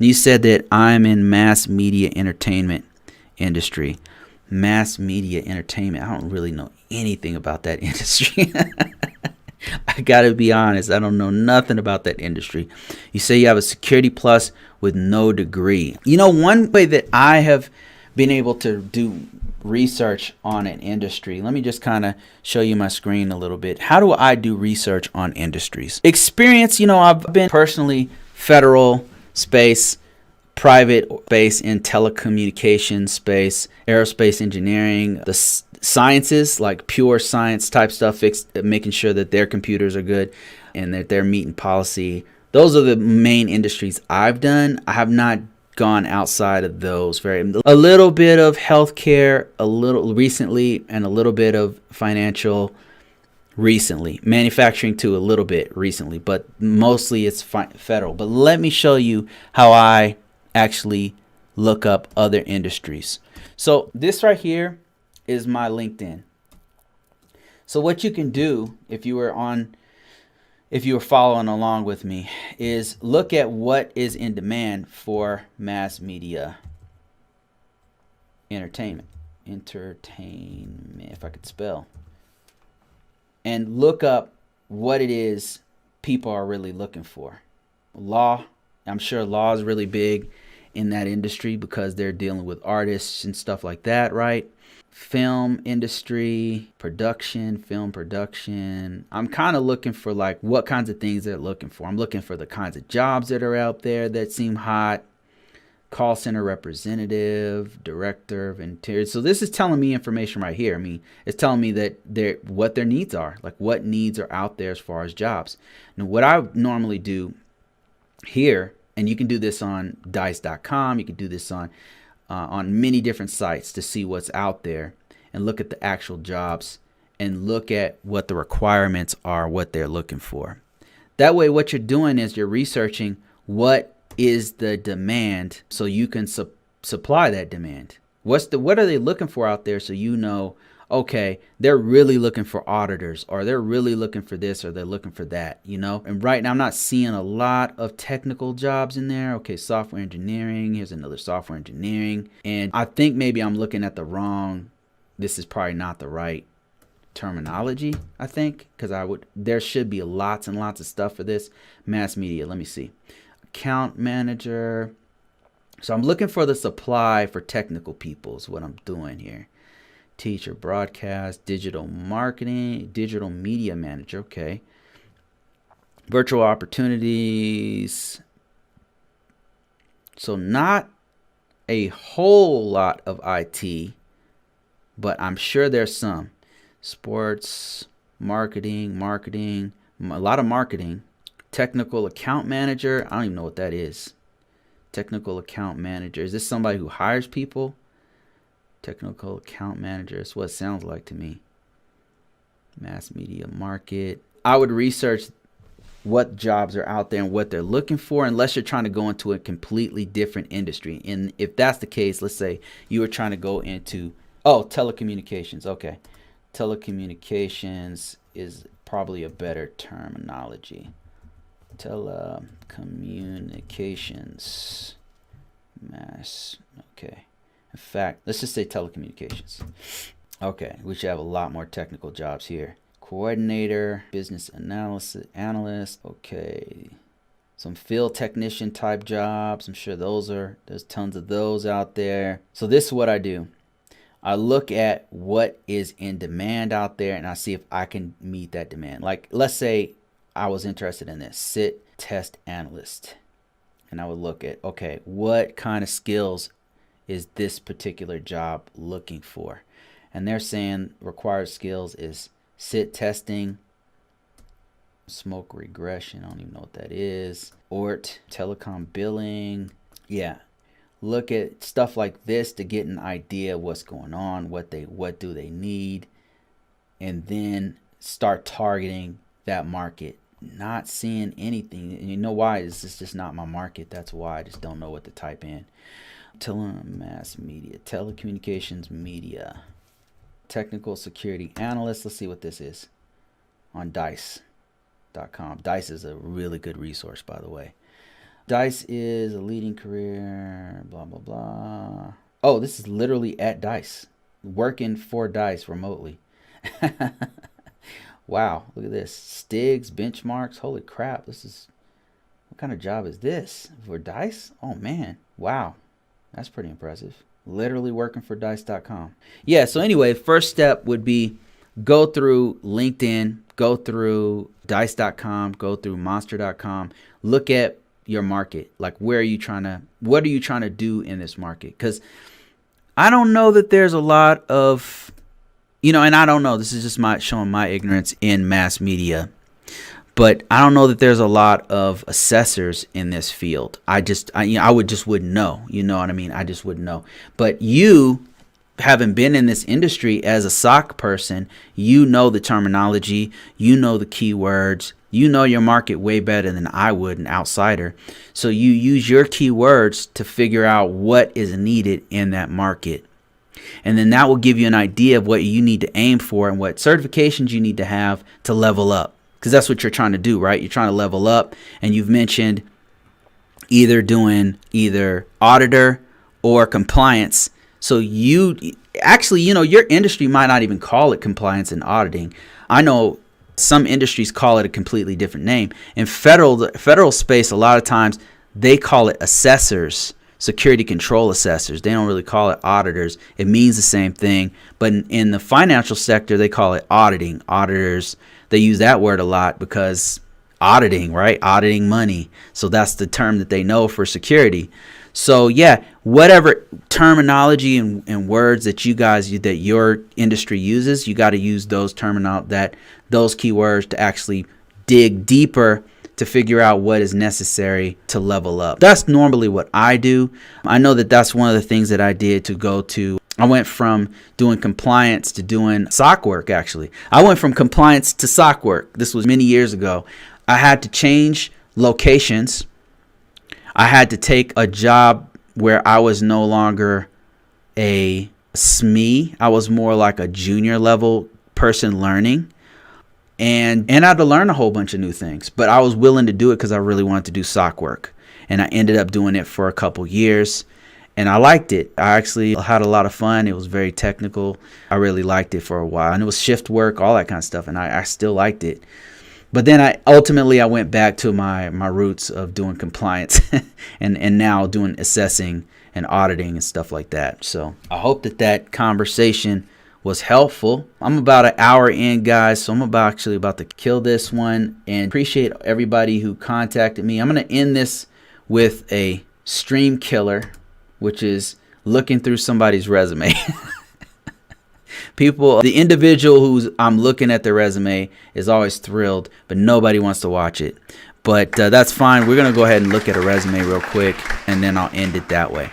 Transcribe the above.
You said that I'm in mass media entertainment industry. Mass media entertainment. I don't really know anything about that industry. I gotta be honest. I don't know nothing about that industry. You say you have a security plus with no degree. You know, one way that I have been able to do research on an industry. Let me just kind of show you my screen a little bit. How do I do research on industries? Experience, you know, I've been personally federal space, private space, in telecommunications space, aerospace engineering, the sciences, like pure science type stuff, making sure that their computers are good and that they're meeting policy. Those are the main industries I've done. I have not gone outside of those. A little bit of healthcare, a little recently, and a little bit of financial recently. Manufacturing too, a little bit recently, but mostly it's federal. But let me show you how I actually look up other industries. So this right here is my LinkedIn. So what you can do if you were following along with me is look at what is in demand for mass media entertainment, if I could spell, and look up what it is people are really looking for. Law, I'm sure law is really big in that industry because they're dealing with artists and stuff like that, right? Film industry, film production. I'm kind of looking for like what kinds of things they're looking for. I'm looking for the kinds of jobs that are out there that seem hot. Call center representative, director of interior. So this is telling me information right here. I mean, it's telling me that what their needs are, like what needs are out there as far as jobs. Now, what I normally do here, and you can do this on dice.com, you can do this on many different sites to see what's out there and look at the actual jobs and look at what the requirements are, what they're looking for. That way, what you're doing is you're researching what is the demand so you can supply that demand. What are they looking for out there so you know, okay, they're really looking for auditors, or they're really looking for this, or they're looking for that, you know? And right now I'm not seeing a lot of technical jobs in there. Okay, software engineering, here's another software engineering. And I think maybe I'm looking at this is probably not the right terminology, I think, because there should be lots and lots of stuff for this. Mass media, let me see. Account manager. So I'm looking for the supply for technical people is what I'm doing here. Teacher, broadcast, digital marketing, digital media manager. Okay. Virtual opportunities. So not a whole lot of IT, but I'm sure there's some. Sports, marketing, a lot of marketing. Technical account manager. I don't even know what that is. Technical account manager. Is this somebody who hires people? Technical account manager. That's what it sounds like to me. Mass media market. I would research what jobs are out there and what they're looking for, unless you're trying to go into a completely different industry. And if that's the case, let's say you were trying to go into, telecommunications. Okay. Telecommunications is probably a better terminology. Telecommunications. Mass. Okay. In fact, let's just say telecommunications. Okay, we should have a lot more technical jobs here. Coordinator, business analyst. Okay. Some field technician type jobs. I'm sure there's tons of those out there. So this is what I do. I look at what is in demand out there and I see if I can meet that demand. Like, let's say I was interested in this sit test analyst, and I would look at, okay, what kind of skills is this particular job looking for? And they're saying required skills is sit testing, smoke regression, I don't even know what that is, ORT, telecom billing. Yeah, look at stuff like this to get an idea of what's going on, what do they need, and then start targeting that market. Not seeing anything, and you know why? It's just not my market. That's why I just don't know what to type in. Mass media, telecommunications media, technical security analyst. Let's see what this is on dice.com. Dice is a really good resource, by the way. Dice is a leading career, blah, blah, blah. Oh, this is literally at Dice, working for Dice remotely. Wow, look at this. Stigs, benchmarks. Holy crap. What kind of job is this? For Dice? Oh, man. Wow. That's pretty impressive. Literally working for dice.com. Yeah, so anyway, first step would be go through LinkedIn, go through dice.com, go through monster.com, look at your market. Like, what are you trying to do in this market? Because I don't know that there's a lot of, and I don't know, this is just showing my ignorance in mass media, but I don't know that there's a lot of assessors in this field. I wouldn't know. You know what I mean? I just wouldn't know. But you, having been in this industry as a SOC person, you know the terminology, you know the keywords, you know your market way better than I would, an outsider. So you use your keywords to figure out what is needed in that market. And then that will give you an idea of what you need to aim for and what certifications you need to have to level up. Because that's what you're trying to do, right? You're trying to level up. And you've mentioned either doing auditor or compliance. So you actually, your industry might not even call it compliance and auditing. I know some industries call it a completely different name. In federal space, a lot of times they call it assessors, security control assessors. They don't really call it auditors. It means the same thing. But in the financial sector, they call it auditing. Auditors, they use that word a lot because auditing, right? Auditing money. So that's the term that they know for security. So yeah, whatever terminology and words that that your industry uses, you got to use those keywords to actually dig deeper to figure out what is necessary to level up. That's normally what I do. I know that that's one of the things that I did I went from doing compliance to doing SOC work, actually. I went from compliance to SOC work. This was many years ago. I had to change locations. I had to take a job where I was no longer a SME. I was more like a junior level person learning. And I had to learn a whole bunch of new things. But I was willing to do it because I really wanted to do SOC work. And I ended up doing it for a couple years. And I liked it. I actually had a lot of fun. It was very technical. I really liked it for a while. And it was shift work, all that kind of stuff. And I still liked it. But then I went back to my roots of doing compliance and now doing assessing and auditing and stuff like that. So I hope that conversation was helpful. I'm about an hour in, guys, so I'm about to kill this one, and appreciate everybody who contacted me. I'm going to end this with a stream killer, which is looking through somebody's resume. The individual I'm looking at their resume is always thrilled, but nobody wants to watch it. But that's fine. We're going to go ahead and look at a resume real quick, and then I'll end it that way.